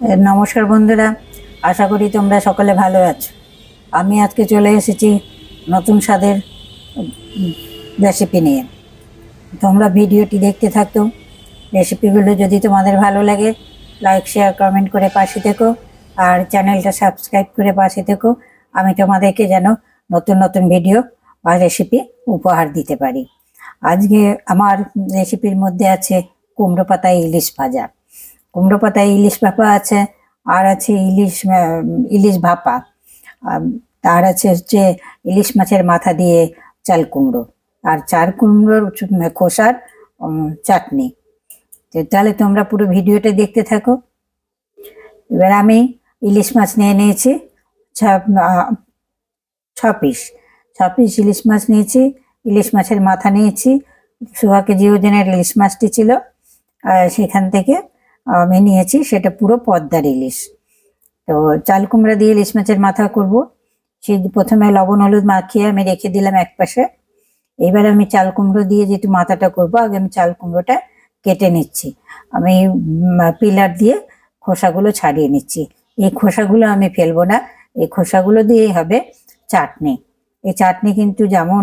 নমস্কার বন্ধুরা, আশা করি তোমরা সকলে ভালো আছো। আমি আজকে চলে এসেছি নতুন স্বাদের রেসিপি নিয়ে। তোমরা ভিডিওটি দেখতে থাকো। রেসিপিগুলো যদি তোমাদের ভালো লাগে, লাইক শেয়ার কমেন্ট করে পাশে থেকো, আর চ্যানেলটা সাবস্ক্রাইব করে পাশে থেকো। আমি তোমাদেরকে যেন নতুন নতুন ভিডিও বা রেসিপি উপহার দিতে পারি। আজকে আমার রেসিপির মধ্যে আছে কুমড়ো পাতা ইলিশ ভাজা, কুমড়ো পাতা ইলিশ ভাপা আছে, আর আছে ইলিশ ভাপা, আর আছে হচ্ছে ইলিশ মাছের মাথা দিয়ে চাল কুমড়ো, আর চাল কুমড়োর খোসার চাটনি। তাহলে তোমরা পুরো ভিডিওটা দেখতে থাকো। এবার আমি ইলিশ মাছ নিয়ে নিয়েছি ছ পিস ইলিশ মাছ নিয়েছি। ইলিশ মাছের মাথা নিয়েছি, 1.25 কেজি ওজনের ইলিশ মাছটি ছিল, সেখান থেকে আমি নিয়েছি, সেটা পুরো পদ্মার ইলিশ। তো চাল কুমড়া দিয়ে ইলিশ মাছের মাথা করব। সেই প্রথমে লবণ হলুদ মাখিয়ে আমি রেখে দিলাম এক পাশে। এবার আমি চাল কুমড়ো দিয়ে যেটু মাথাটা করব, আগে আমি চাল কুমড়োটা কেটে নিচ্ছি। আমি পিলার দিয়ে খোসাগুলো ছাড়িয়ে নিচ্ছি। এই খোসাগুলো আমি ফেলবো না, এই খোসাগুলো দিয়েই হবে চাটনি। এই চাটনি কিন্তু যেমন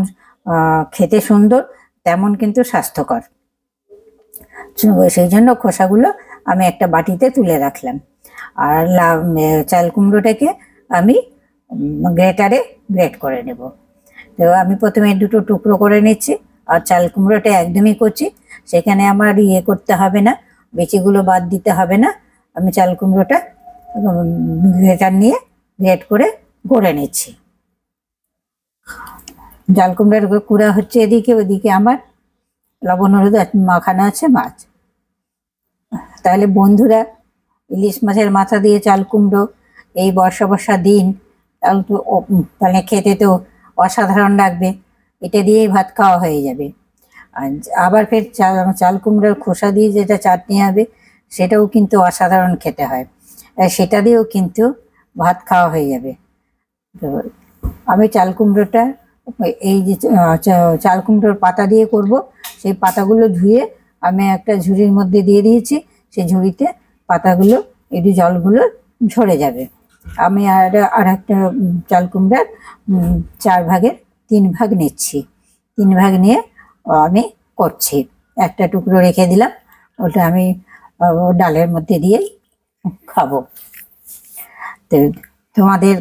খেতে সুন্দর, তেমন কিন্তু স্বাস্থ্যকর। সেই জন্য খোসাগুলো আমি একটা বাটিতে তুলে রাখলাম। আর চাল কুমড়োটাকে আমি গ্রেটারে গ্রেট করে নেব। তো আমি প্রথমে দুটো টুকরো করে নিচ্ছি, আর চাল কুমড়োটা একদমই করছি, সেখানে আমার করতে হবে না, বেচিগুলো বাদ দিতে হবে না। আমি চাল কুমড়োটা গ্রেটার নিয়ে গ্রেট করে গড়ে নিচ্ছি। চাল কুমড়োর কুড়া হচ্ছে এদিকে, ওদিকে আমার লবণ হলুদ মাখানো আছে মাছ। তাহলে বন্ধুরা, ইলিশ মাছের মাথা দিয়ে চাল কুমড়ো এই বর্ষা দিন তাহলে খেতে তো অসাধারণ লাগবে। এটা দিয়েই ভাত খাওয়া হয়ে যাবে। আর আবার ফের চাল কুমড়োর খোসা দিয়ে যেটা চাটনি হবে, সেটাও কিন্তু অসাধারণ খেতে হয়, সেটা দিয়েও কিন্তু ভাত খাওয়া হয়ে যাবে। তো আমি চাল কুমড়োটা এই যে চাল কুমড়োর পাতা দিয়ে করব, সেই পাতাগুলো ধুয়ে আমি একটা ঝুড়ির মধ্যে দিয়ে দিয়েছি। সেই ঝুড়িতে পাতাগুলো একটু জলগুলো ঝরে যাবে। আমি আর একটা চাল কুমড়ার 4 ভাগের 3 ভাগ নিচ্ছি। 3 ভাগ নিয়ে আমি করছি। একটা টুকরো রেখে দিলাম, ওটা আমি ডালের মধ্যে দিয়েই খাবো। তো তোমাদের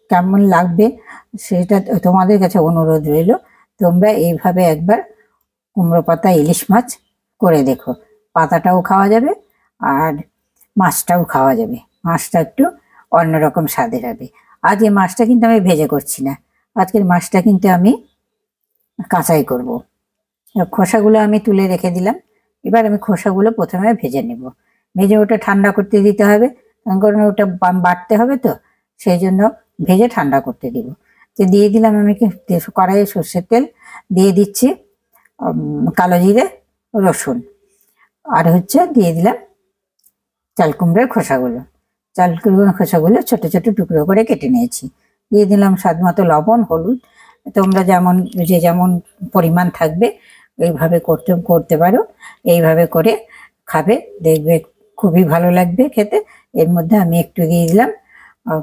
কেমন লাগবে সেটা তোমাদের কাছে অনুরোধ রইল। তোমরা এইভাবে একবার কুমড়ো পাতা ইলিশ মাছ করে দেখো। পাতাটাও খাওয়া যাবে আর মাছটাও খাওয়া যাবে। মাছটা একটু অন্যরকম স্বাদের হবে। আজ এই মাছটা কিন্তু আমি ভেজে করছি না, আজকের মাছটা কিন্তু আমি কাঁচাই করব। খোসাগুলো আমি তুলে রেখে দিলাম। এবার আমি খোসাগুলো প্রথমে ভেজে নেব। ভেজে ওটা ঠান্ডা করতে দিতে হবে, কারণ ওটা বাটতে হবে, তো সেই জন্য ভেজে ঠান্ডা করতে দিব। তো দিয়ে দিলাম আমি কড়াইয়ে সর্ষের তেল দিয়ে দিচ্ছি, কালো জিরে, রসুন, আর হচ্ছে দিয়ে দিলাম চাল কুমড়োর খোসাগুলো। চাল কুমড়োর খোসাগুলো ছোট ছোট টুকরো করে কেটে নিয়েছি। দিয়ে দিলাম স্বাদ মতো লবণ, হলুদ। তোমরা যেমন পরিমাণ থাকবে এইভাবে করতে পারো। এইভাবে করে খাবে, দেখবে খুবই ভালো লাগবে খেতে। এর মধ্যে আমি একটু দিয়ে দিলাম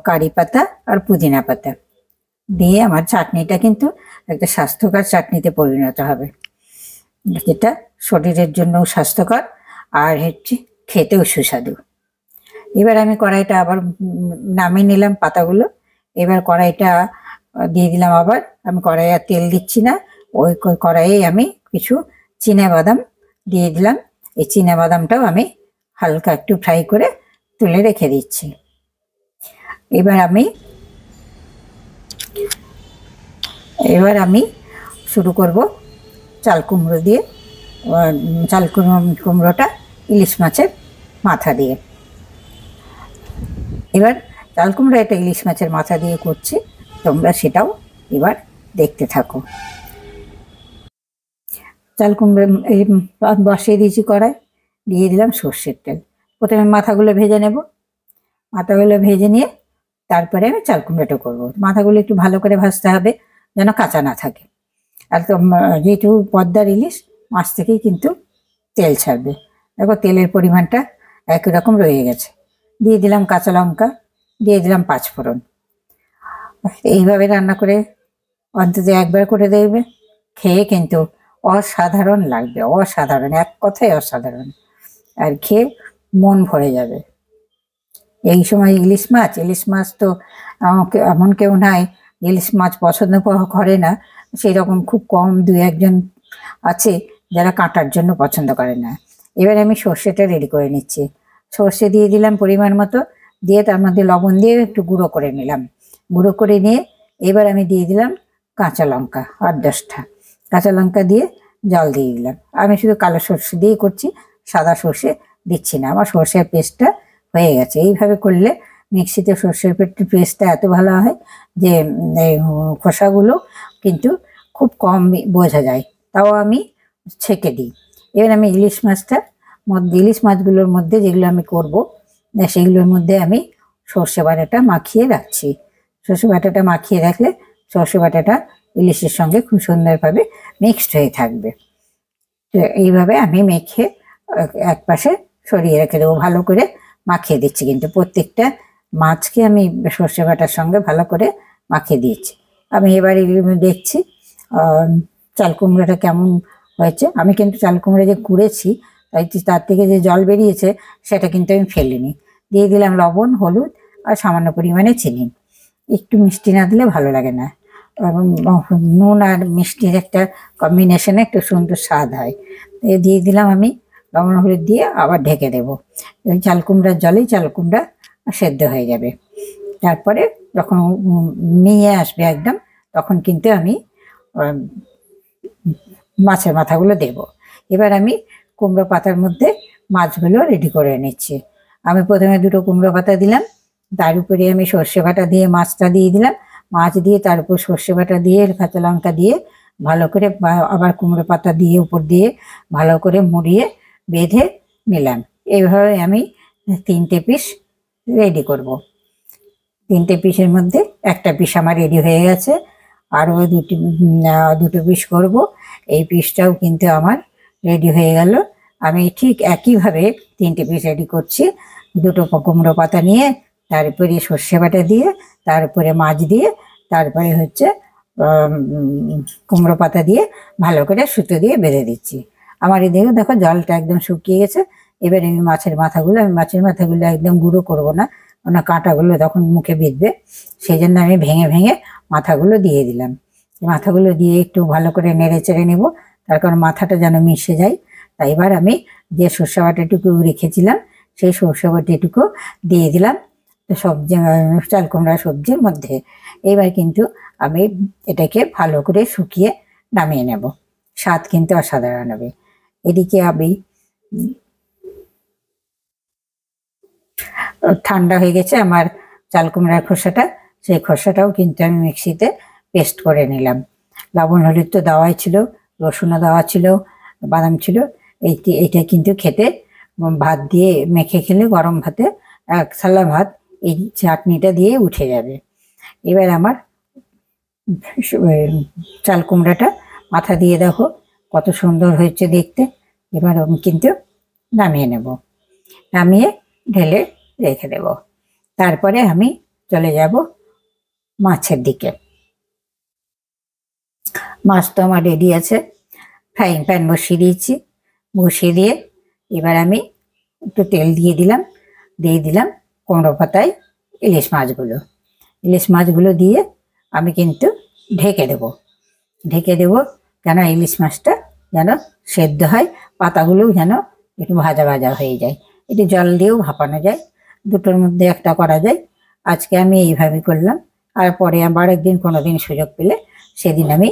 কারি পাতা আর পুদিনা পাতা। দিয়ে আমার চাটনিটা কিন্তু একটা স্বাস্থ্যকর চাটনিতে পরিণত হবে, যেটা শরীরের জন্যও স্বাস্থ্যকর আর হচ্ছে খেতেও সুস্বাদু। এবার আমি কড়াইটা আবার নামিয়ে নিলাম পাতাগুলো। এবার কড়াইটা দিয়ে দিলাম, আবার আমি কড়াই আর তেল দিচ্ছি না, ওই কড়াইয়ে আমি কিছু বাদাম দিয়ে দিলাম। এই বাদামটাও আমি হালকা একটু ফ্রাই করে তুলে রেখে দিচ্ছি। এবার আমি শুরু করব চাল কুমড়ো দিয়ে, চাল কুমড়োটা ইলিশ মাছের মাথা দিয়ে। এবার চাল কুমড়ো একটা ইলিশ মাছের মাথা দিয়ে করছি, তোমরা সেটাও এবার দেখতে থাকো। চাল কুমড়ো বসিয়ে দিয়েছি কড়াই, দিয়ে দিলাম সর্ষের তেল। প্রথমে মাথাগুলো ভেজে নেব। মাথাগুলো ভেজে নিয়ে তারপরে আমি চাল কুমড়োটা করবো। মাথাগুলো একটু ভালো করে ভাজতে হবে, যেন কাঁচা না থাকে। আর তো যেহেতু পদ্মার ইলিশ, মাছ থেকেই কিন্তু তেল ছাড়বে। দেখো তেলের পরিমাণটা একই রকম রয়ে গেছে। দিয়ে দিলাম কাঁচা লঙ্কা, দিয়ে দিলাম পাঁচফোড়ন। এইভাবে রান্না করে অন্তত একবার করে দেখবে, খেয়ে কিন্তু অসাধারণ লাগবে, অসাধারণ, এক কথায় অসাধারণ। আর খেয়ে মন ভরে যাবে। এই সময় ইলিশ মাছ তো এমন কেউ নাই ইলিশ মাছ পছন্দ করে না, সেই রকম খুব কম দু একজন আছে যারা কাঁটার জন্য পছন্দ করে না। এবার আমি সর্ষেটা রেডি করে নিচ্ছি। সর্ষে দিয়ে দিলাম পরিমাণ মতো, দিয়ে তার মধ্যে লবণ দিয়ে একটু গুঁড়ো করে নিলাম। গুঁড়ো করে নিয়ে এবার আমি দিয়ে দিলাম কাঁচা লঙ্কা 8-10টা কাঁচা লঙ্কা দিয়ে জল দিয়ে দিলাম। আমি শুধু কালো সর্ষে দিয়ে করছি, সাদা সর্ষে দিচ্ছি না। আমার সর্ষের পেস্টটা হয়ে গেছে। এইভাবে করলে মিক্সিতে সর্ষের পেস্টটা এত ভালো হয় যে খোসাগুলো কিন্তু খুব কম বোঝা যায়, তাও আমি ছেঁকে দিই। এবার আমি ইলিশ মাছগুলোর মধ্যে যেগুলো আমি করব সেগুলোর মধ্যে আমি সর্ষে বাটাটা মাখিয়ে রাখছি। সর্ষে বাটাটা মাখিয়ে রাখলে সর্ষে বাটাটা ইলিশের সঙ্গে খুব সুন্দরভাবে মিক্সড হয়ে থাকবে। তো এইভাবে আমি মেখে এক পাশে সরিয়ে রেখে দেবো। ভালো করে মাখিয়ে দিচ্ছি, কিন্তু প্রত্যেকটা মাছকে আমি সর্ষে বাটার সঙ্গে ভালো করে মাখিয়ে দিয়েছি। আমি এবারে দেখছি চাল কুমড়োটা কেমন হয়েছে। আমি কিন্তু চাল কুমড়ো যে কুড়েছি তার থেকে যে জল বেরিয়েছে সেটা কিন্তু আমি ফেলিনি। দিয়ে দিলাম লবণ, হলুদ আর সামান্য পরিমাণে চিনি। একটু মিষ্টি না দিলে ভালো লাগে না, নুন আর মিষ্টির একটা কম্বিনেশনে একটু সুন্দর স্বাদ হয়। দিয়ে দিলাম আমি লবণ হলুদ দিয়ে আবার ঢেকে দেবো। ওই চাল কুমড়ার জলেই চাল কুমড়া সেদ্ধ হয়ে যাবে। তারপরে যখন মিয়ে আসবে একদম, তখন কিন্তু আমি মাছের মাথাগুলো দেব। এবার আমি কুমড়ো পাতার মধ্যে মাছগুলো রেডি করে নিচ্ছি। আমি প্রথমে 2টো কুমড়ো পাতা দিলাম, তার উপরে আমি সর্ষে বাটা দিয়ে মাছটা দিয়ে দিলাম। মাছ দিয়ে তার উপর সর্ষে বাটা দিয়ে কাঁচা লঙ্কা দিয়ে ভালো করে আবার কুমড়ো পাতা দিয়ে উপর দিয়ে ভালো করে মুড়িয়ে বেঁধে নিলাম। এইভাবে আমি 3টে পিস রেডি করব। 3টে পিসের মধ্যে একটা পিস আমার রেডি হয়ে গেছে, আরও 2টো পিস করব। এই পিসটাও কিন্তু আমার রেডি হয়ে গেল। আমি ঠিক একইভাবে 3টে পিস রেডি করছি। 2টো কুমড়ো পাতা নিয়ে তারপরে সর্ষে বাটা দিয়ে, তারপরে মাছ দিয়ে, তারপরে হচ্ছে কুমড়ো পাতা দিয়ে ভালো করে সুতো দিয়ে বেঁধে দিচ্ছি। আমার এদিকে দেখো জলটা একদম শুকিয়ে গেছে। এবার আমি মাছের মাথাগুলো একদম গুঁড়ো করব না, ওনা কাঁটাগুলো তখন মুখে বিঁধবে, সেই জন্য আমি ভেঙে ভেঙে মাথাগুলো দিয়ে দিলাম। মাথাগুলো দিয়ে একটু ভালো করে নেড়ে চেড়ে নেবো, তার কারণ মাথাটা যেন মিশে যায়। তাই এবার আমি যে সর্ষে বাটাটুকু রেখেছিলাম সেই সর্ষে বাটাটুকু দিয়ে দিলাম সবজি, চাল কুমড়া সবজির মধ্যে। এবার কিন্তু আমি এটাকে ভালো করে শুকিয়ে নামিয়ে নেব। স্বাদ কিন্তু অসাধারণ হবে। এদিকে আমি ঠান্ডা হয়ে গেছে আমার চাল কুমড়ার খোসাটা, সেই খোসাটাও কিন্তু আমি মিক্সিতে পেস্ট করে নিলাম। লবণ হলুদ তো দেওয়াই ছিল, রসুনও দেওয়া ছিল, বাদাম ছিল। এইটা কিন্তু খেতে ভাত দিয়ে মেখে খেলে, গরম ভাতে 1 থালা ভাত এই চাটনিটা দিয়ে উঠে যাবে। এবার আমার চাল কুমড়াটা মাথা দিয়ে দেখো কত সুন্দর হয়েছে দেখতে। এবার আমি কিন্তু নামিয়ে নেব, নামিয়ে ঢেলে রেখে দেব। তারপরে আমি চলে যাব মাছের দিকে। মাছ তো আমার রেডি আছে, ফ্রাইং প্যান বসিয়ে দিয়েছি। বসিয়ে দিয়ে এবার আমি একটু তেল দিয়ে দিলাম কুমড়ো পাতায় ইলিশ মাছগুলো দিয়ে আমি কিন্তু ঢেকে দেব কেন ইলিশ মাছটা যেন সেদ্ধ হয়, পাতাগুলোও যেন একটু ভাজা ভাজা হয়ে যায়। একটু জল দিয়েও ভাপানো যায়, দুটোর মধ্যে একটা করা যায়। আজকে আমি এইভাবে করলাম, আর পরে আবার একদিন কোনোদিন সুযোগ পেলে সেদিন আমি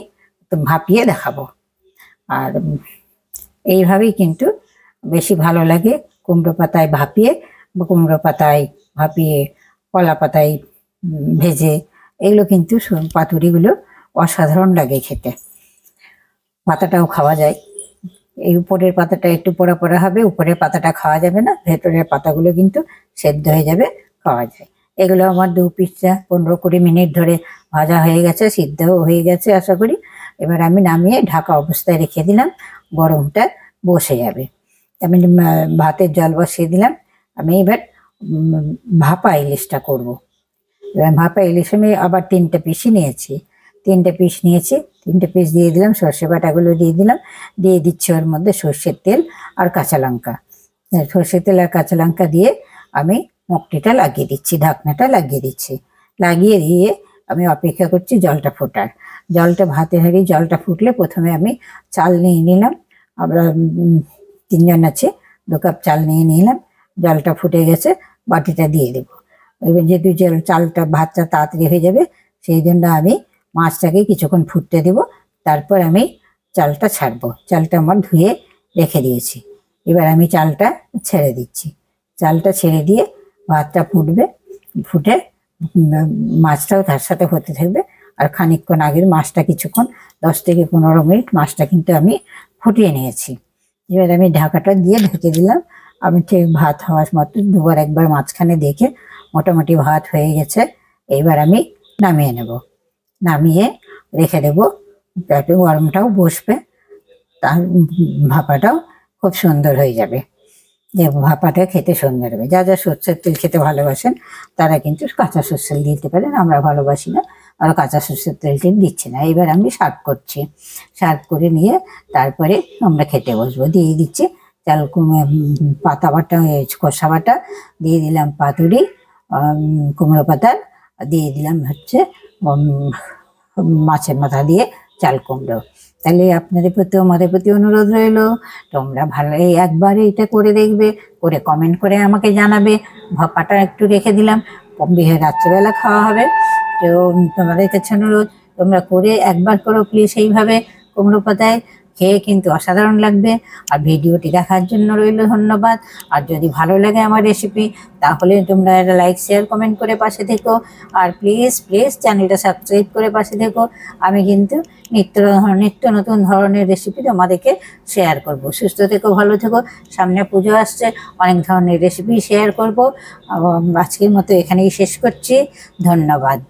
ভাপিয়ে দেখাবো। আর এইভাবেই কিন্তু বেশি ভালো লাগে কুমড়ো পাতায় ভাপিয়ে, কলা পাতায় ভেজে, এগুলো কিন্তু পাতুরিগুলো অসাধারণ লাগে খেতে। পাতাটাও খাওয়া যায়। এই উপরের পাতাটা একটু পোড়া পোড়া হবে, উপরের পাতাটা খাওয়া যাবে না, ভেতরের পাতাগুলো কিন্তু সেদ্ধ হয়ে যাবে, খাওয়া যায়। এগুলো আমার 2 পিসটা 15-20 মিনিট ধরে ভাজা হয়ে গেছে, সিদ্ধও হয়ে গেছে আশা করি। এবার আমি নামিয়ে ঢাকা অবস্থায় রেখে দিলাম, গরমটা বসে যাবে। আমি ভাতের জল বসিয়ে দিলাম। আমি এবার ভাপা ইলিশটা করব। এবার ভাপা ইলিশ আমি আবার 3টে পিসই নিয়েছি, 3টে পিস নিয়েছি, 3টে পিস দিয়ে দিলাম, সর্ষে বাটাগুলো দিয়ে দিলাম, দিয়ে দিচ্ছি ওর মধ্যে সর্ষের তেল আর কাঁচা লঙ্কা। সর্ষের তেল আর কাঁচা লঙ্কা দিয়ে আমি মকটিটা লাগিয়ে দিচ্ছি, ঢাকনাটা লাগিয়ে দিচ্ছি। লাগিয়ে দিয়ে আমি অপেক্ষা করছি জলটা ফোটার। জলটা ভাতের হাঁড়ি জলটা ফুটলে প্রথমে আমি চাল নিয়ে নিলাম, আমরা 3জন আছে, 2 কাপ চাল নিয়ে নিলাম। জলটা ফুটে গেছে, বাটিটা দিয়ে দেবো। এবার যেহেতু চালটা ভাতটা তাড়াতাড়ি হয়ে যাবে, সেই জন্য আমি মাছটাকে কিছুক্ষণ ফুটতে দেব, তারপর আমি চালটা ছাড়বো। চালটা আমার ধুয়ে রেখে দিয়েছি। এবার আমি চালটা ছেড়ে দিচ্ছি। চালটা ছেড়ে দিয়ে ভাতটা ফুটবে, ফুটে মাছটাও তার সাথে হতে থাকবে। আর খানিকক্ষণ আগের মাছটা কিছুক্ষণ 10 থেকে 15 মিনিট মাছটা কিন্তু আমি ফুটিয়ে নিয়েছি। এবার আমি ঢাকাটা দিয়ে ঢেকে দিলাম। আমি ঠিক ভাত হওয়ার মতো দুবার একবার মাঝখানে দেখে মোটামুটি ভাত হয়ে গেছে। এইবার আমি নামিয়ে নেব, নামিয়ে রেখে দেব, একটু গরমটাও বসবে, তার ভাপাটাও খুব সুন্দর হয়ে যাবে। যে ভাপাটা খেতে সুন্দর হবে। যা যা সর্ষের তেল খেতে ভালোবাসেন তারা কিন্তু কাঁচা সর্ষের তেল দিতে পারেন, আমরা ভালোবাসি না, আর কাঁচা সর্ষের তেলটি দিচ্ছি না। এবার আমি সার্ভ করছি, সার্ভ করে নিয়ে তারপরে আমরা খেতে বসবো। দিয়ে দিচ্ছি চাল পাতা বাটা, কষা বাটা, দিয়ে দিলাম পাতুরি, কুমড়ো পাতার, দিয়ে দিলাম হচ্ছে মাছের মাথা দিয়ে চাল কুমড়ো। তাহলে আপনাদের প্রতি আমাদের প্রতি অনুরোধ রইল, তোমরা ভালো একবার এটা করে দেখবে, করে কমেন্ট করে আমাকে জানাবে। ভাপাটা একটু রেখে দিলাম, রাত্রেবেলা খাওয়া হবে। তো তোমাদের কাছে অনুরোধ, তোমরা করে একবার করো প্লিজ এইভাবে কুমড়ো পাতায়, খেয়ে কিন্তু অসাধারণ লাগবে। আর ভিডিওটি দেখার জন্য রইল ধন্যবাদ। আর যদি ভালো লাগে আমার রেসিপি, তাহলে তোমরা লাইক শেয়ার কমেন্ট করে পাশে থেকো। আর প্লিজ প্লিজ চ্যানেলটা সাবস্ক্রাইব করে পাশে থেকো। আমি কিন্তু নিত্য নতুন ধরনের রেসিপি তোমাদেরকে শেয়ার করব। সুস্থ থেকো, ভালো থেকো। সামনে পুজো আসছে, অনেক ধরনের রেসিপি শেয়ার করব। আজকের মতো এখানেই শেষ করছি। ধন্যবাদ।